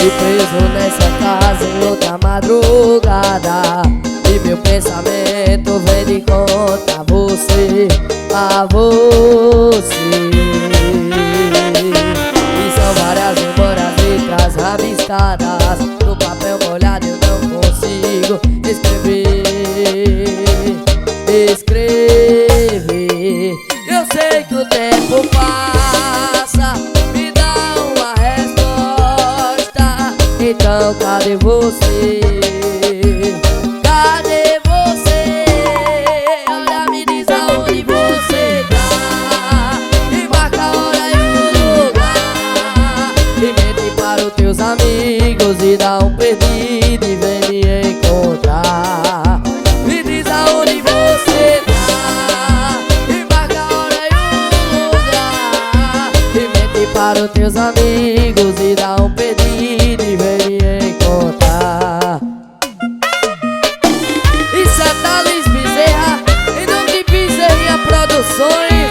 E preso nessa casa em outra madrugada, e meu pensamento vem de contra você, a você. E são várias memórias, letras rabiscadas no papel molhado, eu não consigo escrever. Eu sei que o tempo passa, me dá uma resposta. Então cadê você? Cadê você? Olha, me diz aonde você tá, e marca a hora e o lugar, e mente para os teus amigos e dá um perdido e vem me encontrar. Me diz aonde você tá, e marca a hora e o lugar, e mente para os teus amigos e dá um perdido e vem me encontrar. Isso é Thales Bezerra, em nome de Bezerrinha Produções.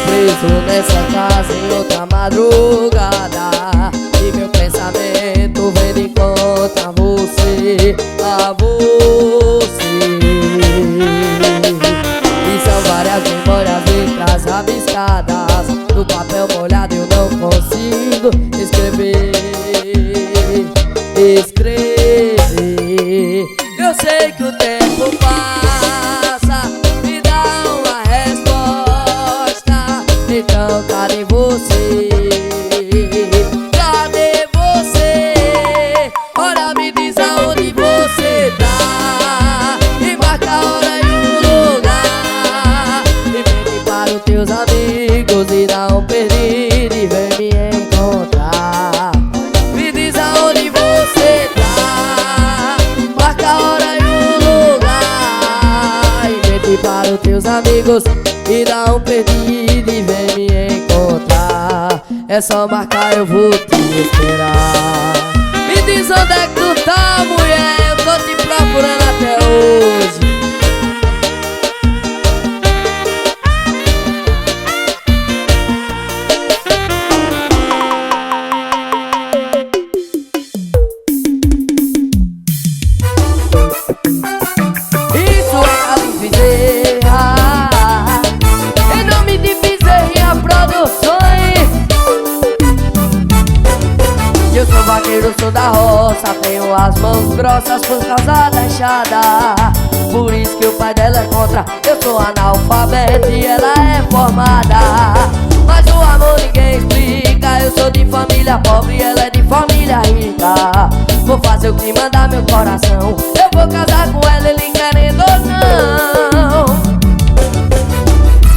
Preso nessa casa em outra madrugada, e meu pensamento vem de contra você, a você. E são várias memórias, letras rabiscadas no papel molhado, eu não consigo escrever. Eu sei que o tempo passa, me dá uma resposta. Então cadê você? Cadê você? Olha, me diz aonde você tá, e marca a hora e o lugar, e mente para os teus amigos e dá um perdido e vem me encontrar. Me diz aonde você tá, marca a hora e o lugar, e mente para os teus amigos e dá um perdido e vem me encontrar. É só marcar, eu vou te esperar. Me diz onde é que tu tá, mulher, eu tô te procurando até hoje. Isso é Thales Bezerra, em nome de Bezerrinha Produções. Eu sou vaqueiro, sou da roça, tenho as mãos grossas por causa da enxada. Por isso que o pai dela é contra. Eu sou analfabeto e ela é formada, mas o amor ninguém explica. Eu sou de família pobre e ela é de família rica. Vou fazer o que mandar meu coração, eu vou casar com ela, ele querendo ou não.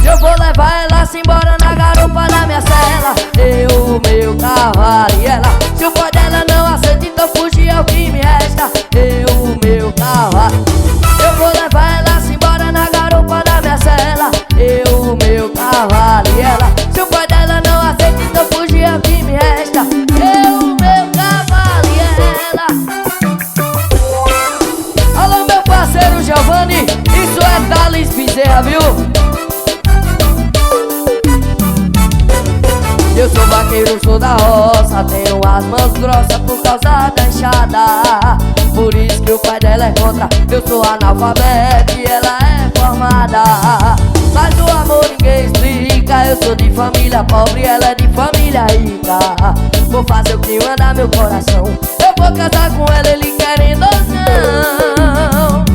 Eu vou levar ela-se embora na garupa da minha cela, eu, meu cavalo e ela. Se o pai dela não aceita, então fugir é o que me resta, eu, meu cavalo. Eu vou levar ela-se embora na garupa da minha cela, eu, meu cavalo e ela. Se o pai dela não aceita, então fugir é o que me resta, eu, meu cavalo e ela. Alô, meu parceiro Giovanni, isso é Thales Bezerra, viu? Eu sou vaqueiro, sou da roça, tenho as mãos grossas por causa da enxada. Por isso que o pai dela é contra. Eu sou analfabeto e ela é formada, mas o amor ninguém explica. Eu sou de família pobre e ela é de família rica. Vou fazer o que manda meu coração, eu vou casar com ela, ele querendo ou não.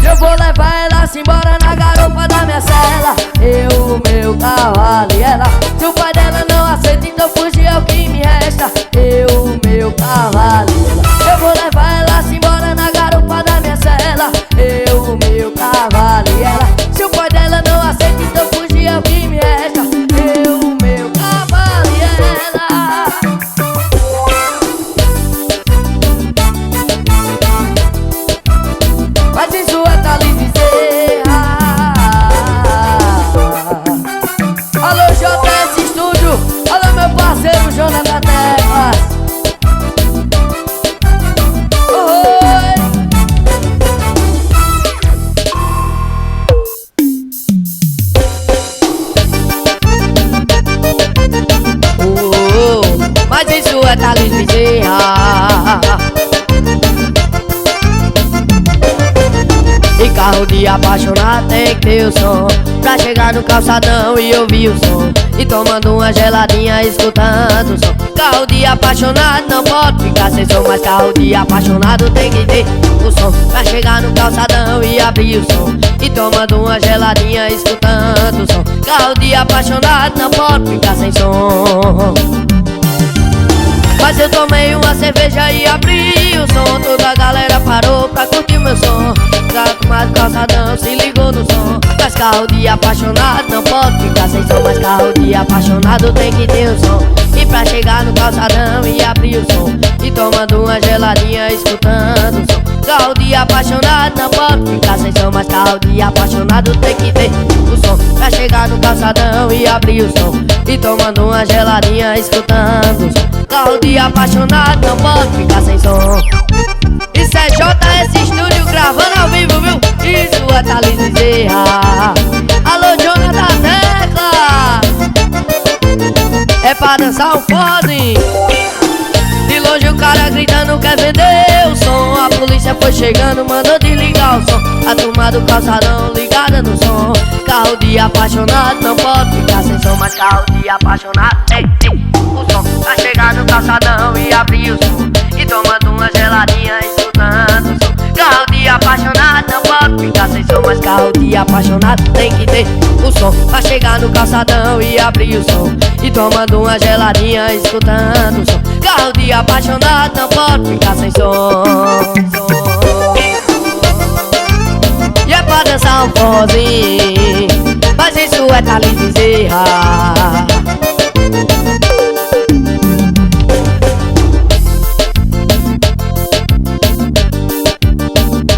Eu vou levar ela-se embora na garupa da minha cela, eu, meu cavalo e ela. Se o pai dela não aceita, então fugir é o que me resta, eu, meu cavalo e ela. Eu vou levar ela-se embora na garupa da minha cela, eu, meu cavalo e ela. Se o pai dela não aceita, então fugir é o que me resta, eu, meu cavalo e ela. Mas isso é Thales Bezerra. Alô, JS Thalys Bezerra. E carro de apaixonado tem que ter o som, pra chegar no calçadão e ouvir o som, e tomando uma geladinha escutando o som. Carro de apaixonado não pode ficar sem som, mas carro de apaixonado tem que ter o som, pra chegar no calçadão e abrir o som, e tomando uma geladinha escutando o som. Carro de apaixonado não pode ficar sem som. Mas eu tomei uma cerveja e abri o som, toda a galera parou pra curtir meu som. Gato mais calçadão se ligou no som, mas carro de apaixonado não pode ficar sem som, mas carro de apaixonado tem que ter o som, e pra chegar no calçadão e abrir o som, e tomando uma geladinha escutando o som. Carro de apaixonado não pode ficar sem som, mas carro de apaixonado tem que ter o som, pra chegar no calçadão e abrir o som, e tomando uma geladinha escutando o som. Carro de apaixonado não pode ficar sem som. Isso é JS Studio gravando ao vivo, viu? Isso é Thalys Bezerra. Alô, Jonathan da Tecla. É pra dançar um fone. De longe o cara gritando quer vender o som. A polícia foi chegando, mandou desligar o som. A turma do calçadão ligada no som. Carro de apaixonado não pode ficar sem som, mas carro de apaixonado tem o som, pra chegar no calçadão e abrir o som, e tomando uma geladinha escutando o som. Carro de apaixonado não pode ficar sem som, mas carro de apaixonado tem que ter o som, pra chegar no calçadão e abrir o som, e tomando uma geladinha escutando o som. Carro de apaixonado não pode ficar sem som. E é pra dançar um forrozinho, mas isso é Thalys Bezerra.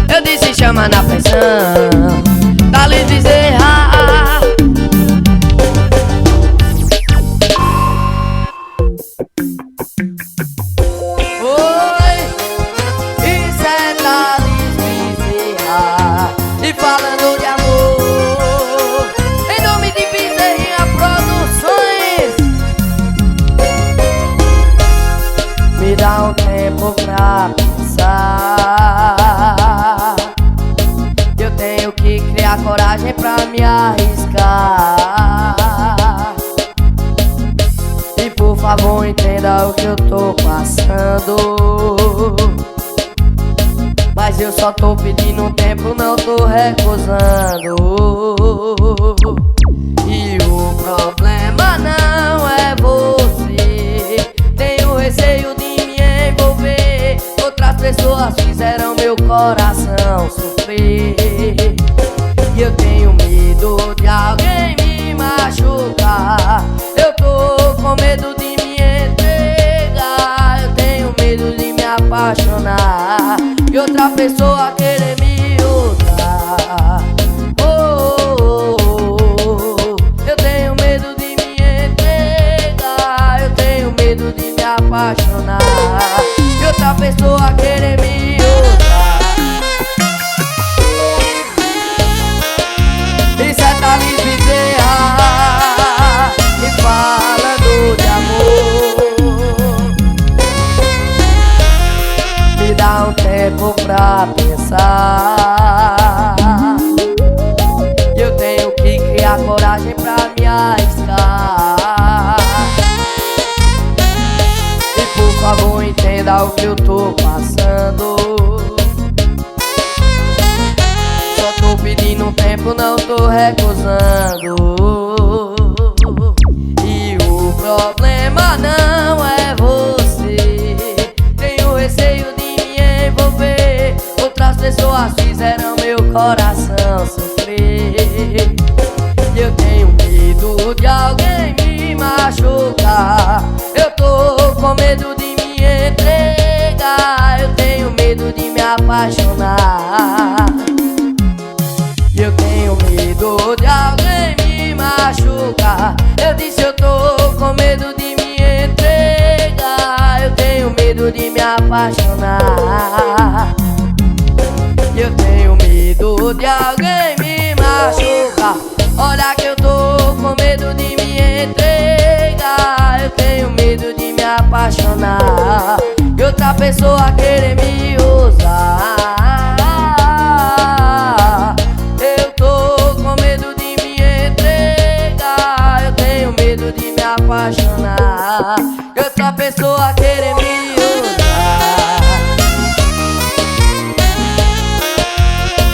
Eu disse chama na pressão, Thalys Bezerra. Oi, isso é Thalys Bezerra. E falando de amor, em nome de Bezerrinha Produções, me dá um tempo pra pensar. Eu tenho que criar coragem pra me arriscar. E por favor entenda o que eu tô passando, mas eu só tô pedindo um tempo, não tô recusando. E o problema não é você, tenho receio de me envolver. Outras pessoas fizeram meu coração sofrer, e eu tenho medo de alguém me machucar. Eu tô com medo de me entregar, eu tenho medo de me apaixonar e outra pessoa querer me usar. Eu tenho medo de me entregar, eu tenho medo de me apaixonar e outra pessoa querer me usar. Isso é Thalys Bezerra, me falando de amor. Me dá um tempo pra pensar. Eu tenho que criar coragem pra me arriscar. E por favor entenda o que eu tô passando. Só tô pedindo um tempo, não tô recusando. E o problema não é você, tenho receio de me envolver. Outras pessoas fizeram meu coração sofrer, e eu tenho medo de alguém me machucar. Eu tô com medo de me entregar, eu tenho medo de me apaixonar. Eu tenho medo de alguém me machucar. Eu disse eu tô com medo de me entregar, eu tenho medo de me apaixonar. Eu tenho medo de alguém me machucar. Olha que eu tô com medo de me entregar, eu tenho medo de me apaixonar. apaixonar e outra pessoa querer me usar. Eu tô com medo de me entregar, eu tenho medo de me apaixonar e outra pessoa querer me usar.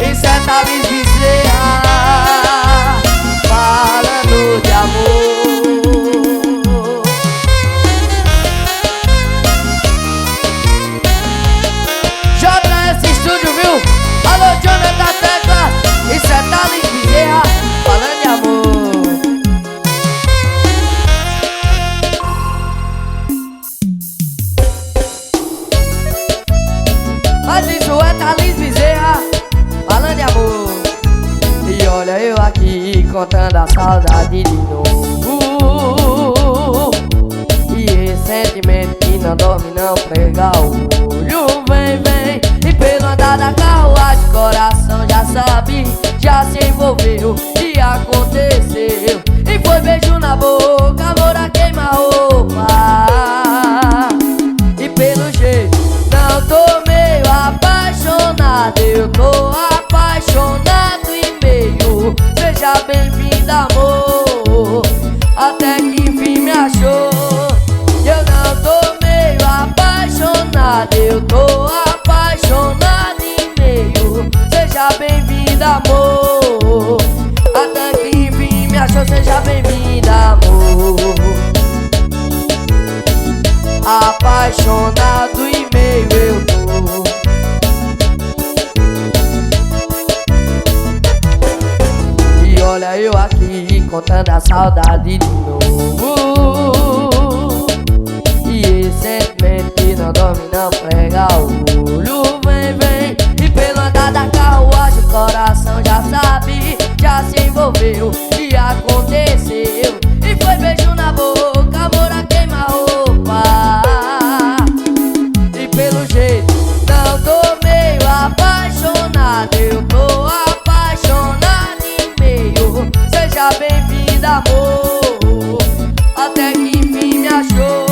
Isso é Thalys Bezerra falando de amor. Alô, Jonathan Tecla, isso é Thalys Bezerra falando de amor. Mas isso é Thalys Bezerra falando de amor. E olha eu aqui contando a saudade de novo. E esse sentimento que não dorme não prega o olho. Vem, vem, e pelo andar da carruagem o coração já sabe, já se envolveu e aconteceu. E foi beijo na boca, amor a queima-roupa. E pelo jeito não tô meio apaixonado, eu tô apaixonado e meio. Seja bem-vinda, amor, até que enfim me achou. Eu não tô meio apaixonado, eu tô apaixonado e meio. Seja bem-vinda, amor, até que enfim me achou. Seja bem-vinda, amor, apaixonado e meio eu tô. E olha eu aqui contando a saudade de novo. E esse sentimento que não dorme não prega o olho. Vem, vem, e pelo andar da carruagem o coração já sabe, já se envolveu e aconteceu. E foi beijo na boca, amor a queima-roupa. E pelo jeito não tô meio apaixonado, eu tô apaixonado e meio. Seja bem-vinda, amor, até que enfim me achou.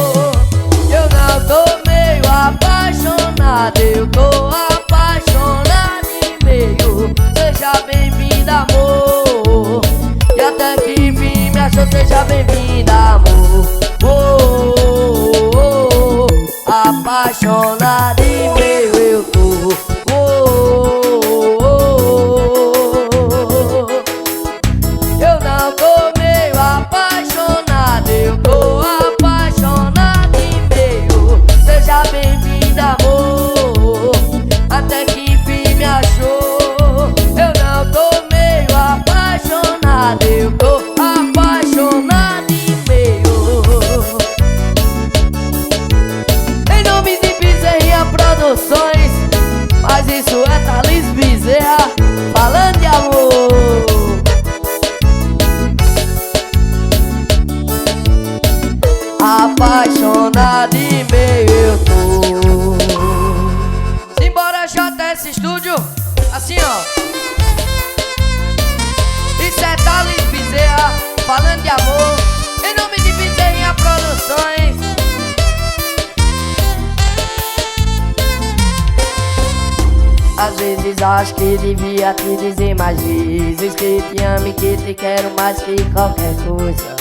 Eu não tô meio apaixonado, eu tô apaixonado e meio. Seja bem-vinda, amor, e até que enfim me achou. Seja bem-vinda, amor, oh, oh, oh, oh. Apaixonado e meio eu tô, oh, oh, oh, oh. Eu não tô meio apaixonado, eu tô apaixonado e meio. Seja bem-vinda, amor, até que enfim me achou. Eu não tô meio apaixonado, eu tô apaixonado e meio. Em nome de Bezerra Produções, mas isso é Thalys Bezerra falando de amor. Apaixonado e meio eu tô. Simbora JS Studio, assim ó. Isso é Thalys Bezerra falando de amor. Em nome de Bezerra Produções. Às vezes acho que devia te dizer mais vezes que te amo e que te quero mais que qualquer coisa.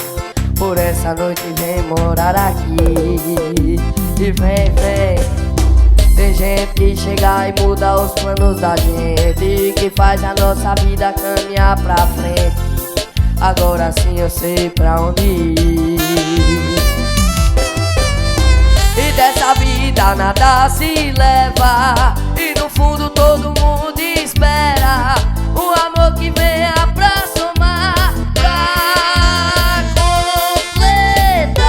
Por essa noite vem morar aqui. E vem, vem. Tem gente que chega e muda os planos da gente, que faz a nossa vida caminhar pra frente. Agora sim eu sei pra onde ir. E dessa vida nada se leva, e no fundo todo mundo espera o amor que venha pra somar, pra completar.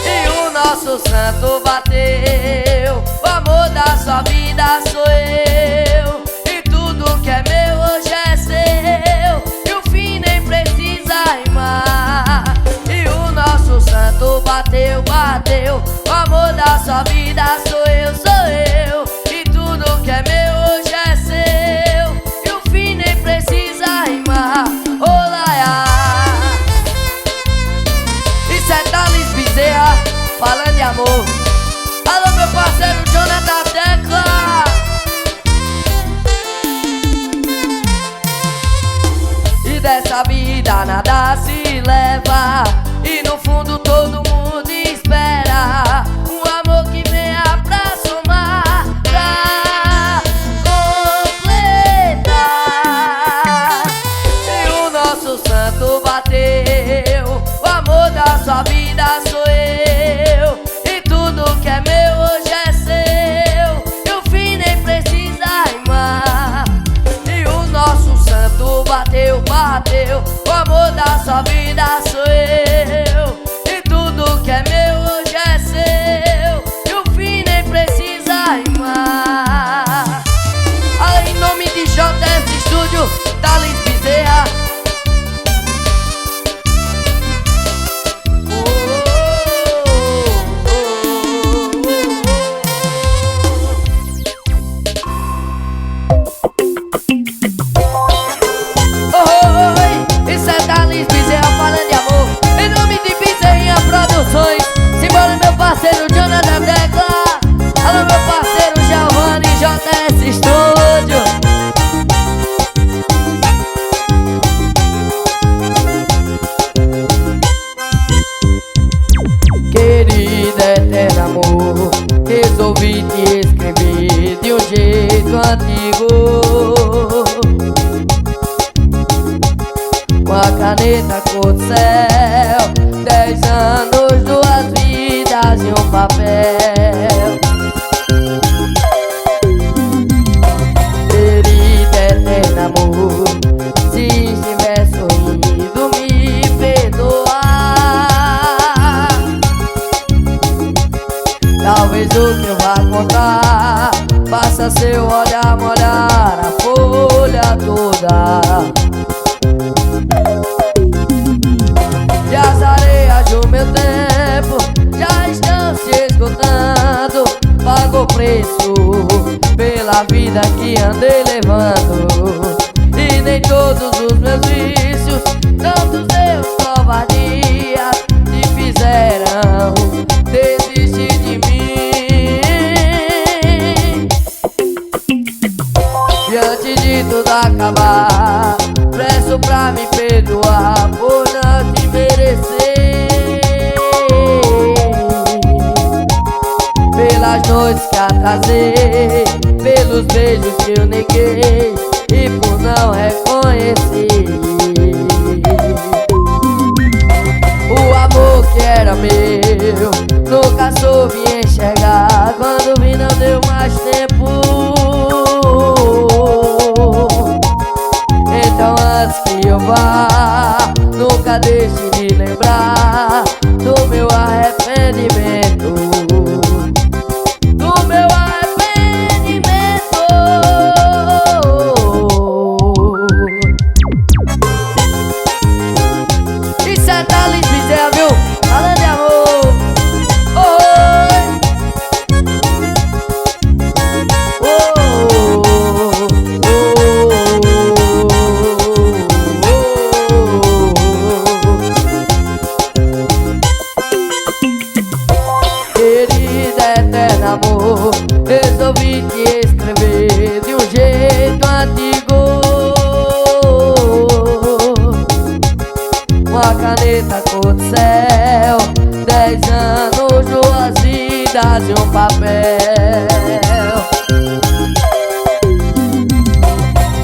E o nosso santo bateu, o amor da sua vida sou eu, e tudo que é meu hoje é seu, e o fim nem precisa rimar. E o nosso santo bateu, bateu, o amor da sua vida sou eu, e tudo que é meu hoje é seu. nessa vida nada se leva, e no fundo todo mundo espera um amor que venha pra somar, pra completar. Se o nosso santo bateu, o amor da sua vida sou eu, e tudo que é meu hoje é seu, e o fim nem precisa rimar. E o nosso santo bateu, bateu, o amor da sua vida sou eu, e tudo que é meu hoje é seu, e o fim nem precisa rimar. Em nome de JS Studio, Thales Bezerra. Isso é Thales Bezerra falando de amor, em nome de Bezerrinha Produções. Simbora meu parceiro Jonathan Tecla, alô meu parceiro Giovanni, JS Studio. Querida eterno amor, resolvi te escrever de um jeito antigo, com a caneta cor do céu, 10 anos, 2 vidas e um papel. Querida eterno amor, se estiver sorrindo me perdoar. Talvez o que eu vá contar faça seu olhar molhar a folha toda, e as areias do meu tempo já estão se esgotando. Pago o preço pela vida que andei levando, e nem todos os meus vícios, tantos erros, covardias me fizeram desistir de mim. E antes de tudo acabar, peço pra me perdoar por não te merecer, pelas noites que atrasei, pelos beijos que eu neguei e por não reconhecer o amor que era meu. Nunca soube enxergar, quando vi não deu mais tempo. Então antes que eu vá, nunca deixe de lembrar do meu arrependimento, do meu arrependimento. Isso é Thales Bezerra, viu? Falando de amor. Querida eterna amor, resolvi te escrever de um jeito antigo, com a caneta cor do céu, 10 anos, 2 vidas e um papel.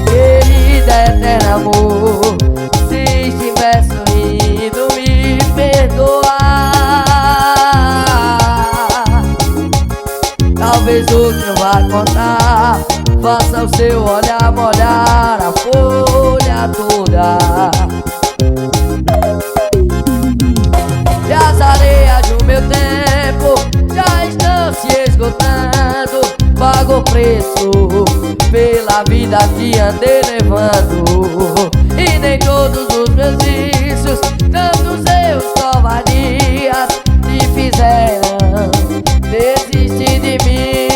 Querida eterna amor, se estiver sorrindo me perdoar. Talvez o que eu vá contar faça o seu olhar molhar a folha toda, e as areias do meu tempo já estão se esgotando. Pago o preço pela vida que andei levando, e nem todos os meus vícios, tantos erros, covardias me fizeram desistir de mim.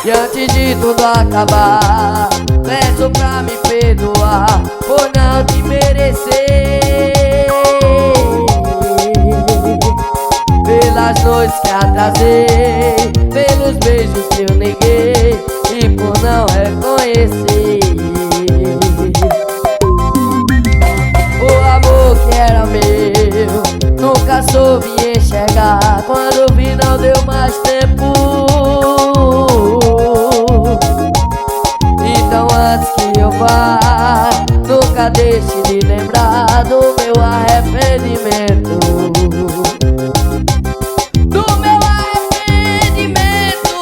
E antes de tudo acabar, peço pra me perdoar por não te merecer, pelas noites que atrasei, pelos beijos que eu neguei e por não reconhecer Quando vi não deu mais tempo. Então antes que eu vá, nunca deixe de lembrar do meu arrependimento. Do meu arrependimento.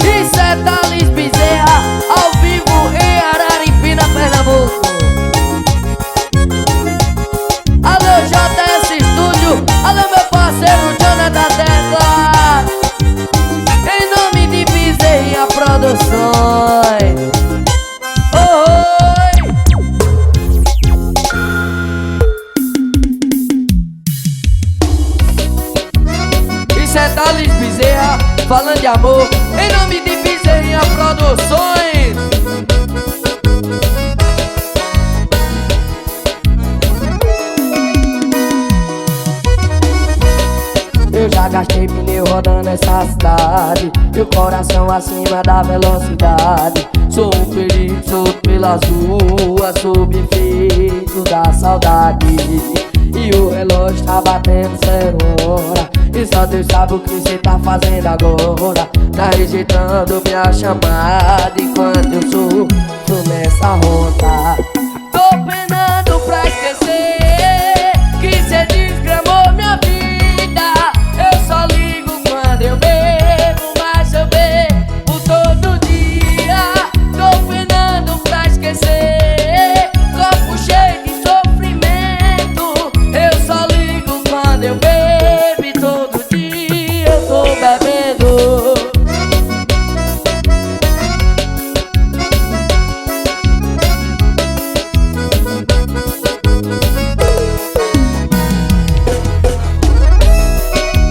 Isso é Thales Bezerra, ao vivo em Araripina, Pernambuco. Alô JS Studio, alô meu parceiro Jonathan Tecla, em nome de Bezerra Produções. Oi! Isso é Thales Bezerra, falando de amor, em nome de Bezerra Produções. Eu já gastei pneu rodando essa cidade, e o coração acima da velocidade. Sou um perigo solto pelas ruas, sob efeito da saudade. E o relógio tá batendo 0 hora, e só Deus sabe o que cê tá fazendo agora. Tá rejeitando minha chamada enquanto eu sofro nessa ronda. Tô penando pra esquecer que cê desgramou minha vida. Eu só ligo quando eu bebo, mas eu bebo todo dia. Tô penando pra esquecer, copo cheio de sofrimento. Eu só ligo quando eu bebo e todo dia eu tô bebendo.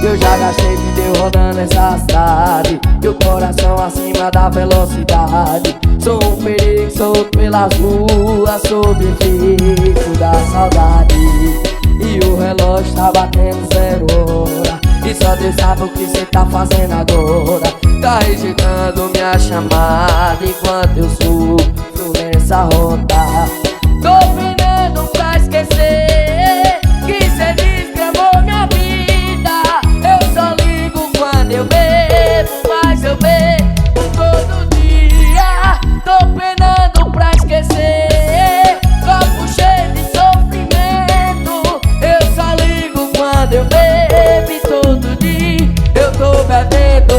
Eu já gastei pneu rodando essa cidade, e o coração acima da velocidade. Sou um perigo solto pelas ruas, sob efeito da saudade. E o relógio tá batendo 0 hora, e só Deus sabe o que cê tá fazendo agora. Tá rejeitando minha chamada enquanto eu sofro nessa roda. Tô penando pra esquecer que cê desgramou minha vida. Eu só ligo quando eu bebo, mas eu bebo todo dia. Tô penando pra esquecer, copo cheio de sofrimento. Eu só ligo quando eu bebo e todo dia eu tô bebendo.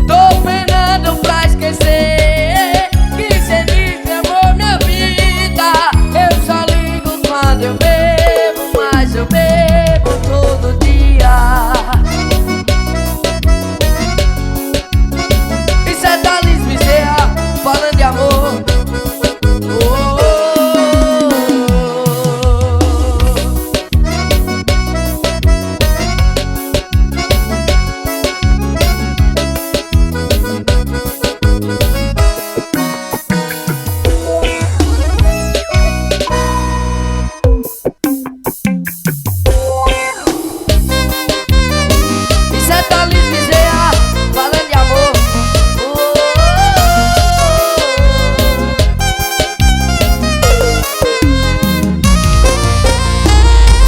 Tô penando pra esquecer que cê desgramou minha vida. Eu só ligo quando eu bebo, mas eu bebo todo dia. Isso é Thales Bezerra, falando de amor. Isso é Thales Bezerra, falando de amor.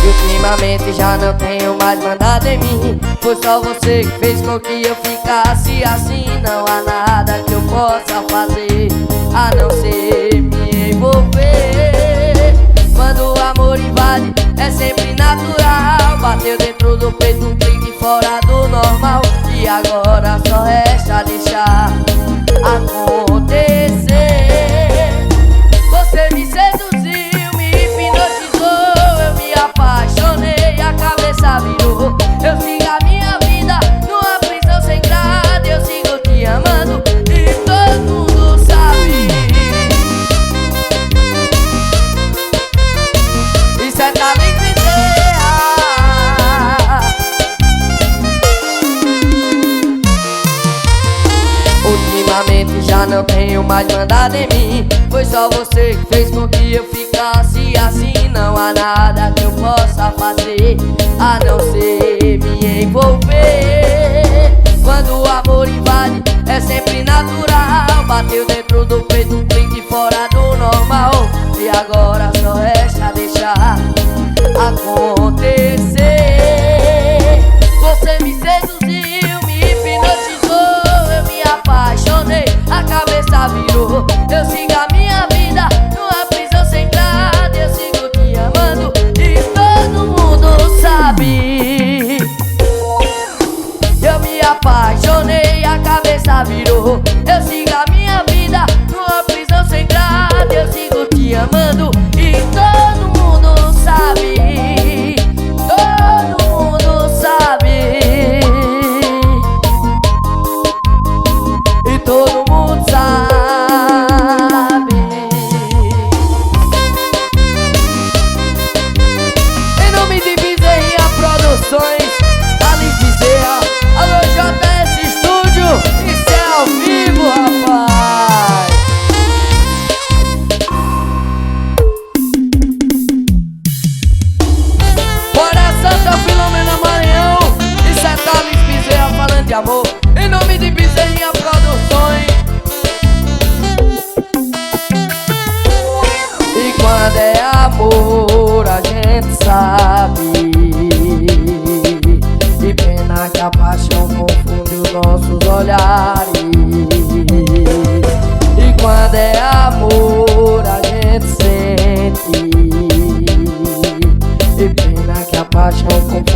E ultimamente já não tenho mais mandado em mim. Foi só você que fez com que eu ficasse assim. Não há nada que eu possa fazer a não ser me envolver. Quando o amor invade é sempre natural. Bateu dentro do peito um clique fora do normal. E agora só resta deixar acontecer. Você me seduziu, me hipnotizou. Eu me apaixonei, a cabeça virou. Eu sigo a minha vida numa prisão sem grade. Eu sigo te amando e todo mundo sabe. Isso é Thales Bezerra. Ultimamente já não tenho mais mandado em mim. Foi só você que fez com que eu ficasse assim. Não há nada que eu possa fazer a não ser me envolver. Quando o amor invade é sempre natural. Bateu dentro do peito um clique fora do normal. E agora só resta deixar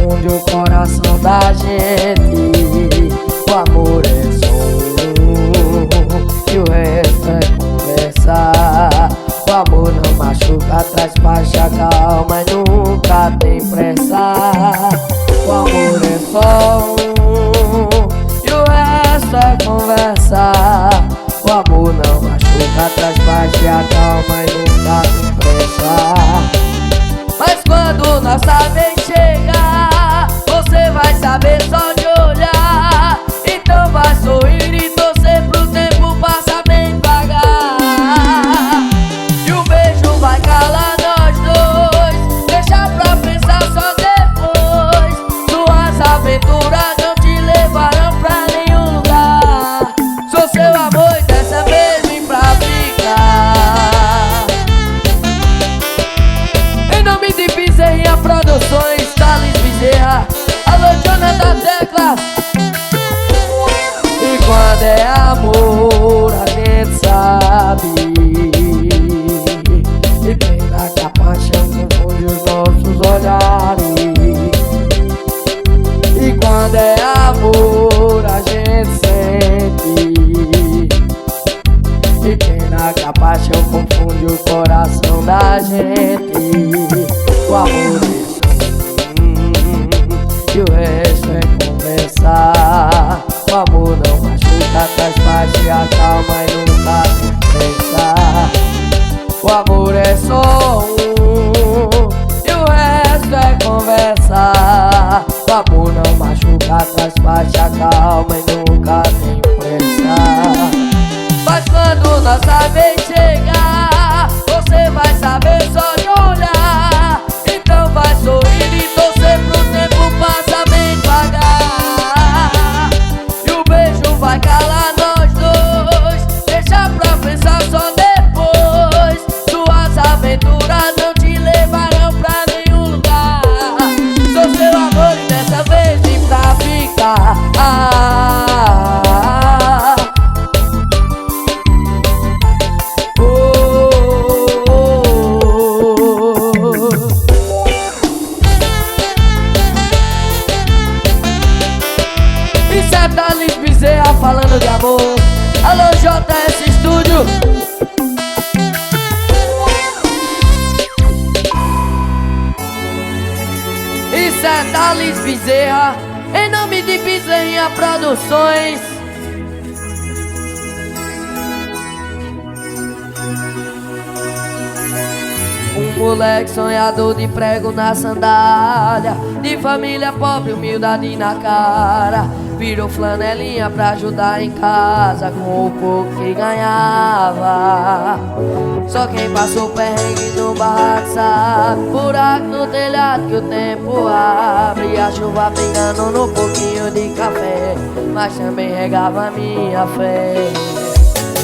confunde o coração da gente. O amor é só e o resto é conversa. O amor não machuca, traz paz, calma e nunca tem pressa. O amor é só e o resto é conversa. O amor não machuca, traz paz, calma e nunca tem pressa. Mas quando nossa vez chegar, você vai saber só de olhar. Então vai sorrir e torcer pro tempo passar bem devagar. E o beijo vai calar nós dois, deixa pra pensar só depois. Suas aventuras não te levarão pra nenhum lugar. Sou seu amor e dessa vez vim pra ficar. Em nome de Bezerrinha Produções, Thales Bezerra, alô Jonathan Teclas. E quando é amor a gente sabe, e pena que a paixão confunde os nossos olhares. E quando é amor a gente sente, e pena que a paixão confunde o coração da gente. O amor é e o resto é conversa. O amor não machuca, traz paz, calma e nunca tem pressa. O amor é só e o resto é conversa. O amor não machuca, traz paz, calma e nunca tem pressa. Mas quando nossa vez chegar, você vai saber só de olhar. Então vai sorrir e torcer pro tempo passar bem devagar. E o beijo vai calar nós dois, deixa pra pensar só depois. Suas aventuras não te levarão pra nenhum lugar. Sou seu amor e dessa vez vim pra ficar. Isso é Thales Bezerra falando de amor. Alô JS Studio. Isso é Thales Bezerra, em nome de Bezerrinha Produções. Um moleque sonhador de prego na sandália, de família pobre, humildade na cara. Virou flanelinha pra ajudar em casa com o pouco que ganhava. Só quem passou perrengue no barraco sabe, buraco no telhado que o tempo abre. A chuva pingando no pouquinho de café, mas também regava minha fé.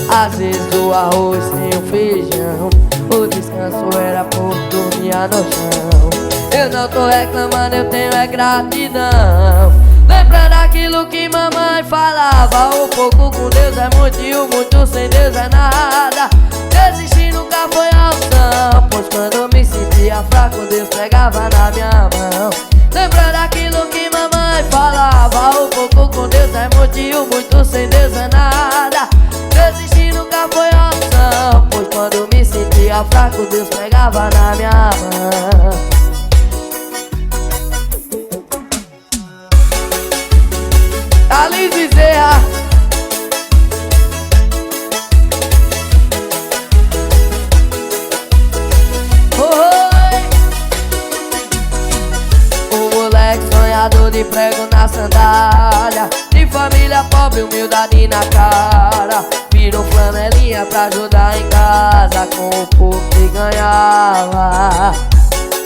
Às vezes o arroz sem o feijão, o descanso era pouco, dormia no chão. Eu não tô reclamando, eu tenho é gratidão. Lembrando aquilo que mamãe falava, o pouco com Deus é muito e o muito sem Deus é nada. Desistir nunca foi a opção, pois quando eu me sentia fraco, Deus pegava na minha mão. Lembrando aquilo que mamãe falava, o pouco com Deus é muito e o muito sem Deus é nada. Desistir nunca foi a opção, pois quando eu me sentia fraco, Deus pegava na minha mão. Thales Bezerra. Oi. O moleque sonhador de prego na sandália, de família pobre, humildade na cara. Virou flanelinha pra ajudar em casa com o pouco que ganhava.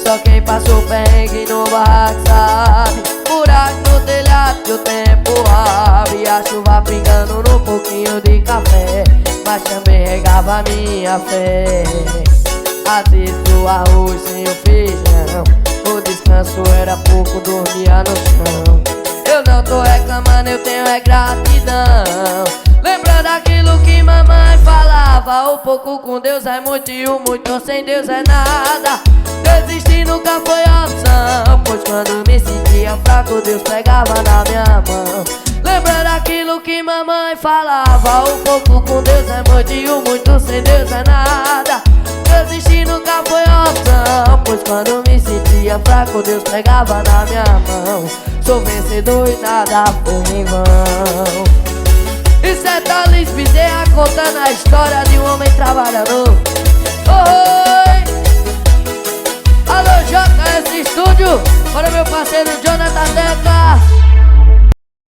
Só quem passou perrengue no barraco sabe, buraco no telhado que o tempo abre. A chuva pingando no pouquinho de café, mas também regava minha fé. Às vezes o arroz sem o feijão, o descanso era pouco, dormia no chão. Eu não tô reclamando, eu tenho é gratidão. Lembrando aquilo que mamãe falava, o pouco com Deus é muito e o muito sem Deus é nada. Desistir nunca foi a opção, pois quando me sentia Deus pegava na minha mão. Lembrando aquilo que mamãe falava: o pouco com Deus é muito e o muito sem Deus é nada. Desistir nunca foi opção, pois quando me sentia fraco Deus pegava na minha mão. Sou vencedor e nada foi em vão. Isso é Thales Bezerra contando a história de um homem trabalhador. Oi! Alô, JS Estúdio, olha meu parceiro Jonathan Deca.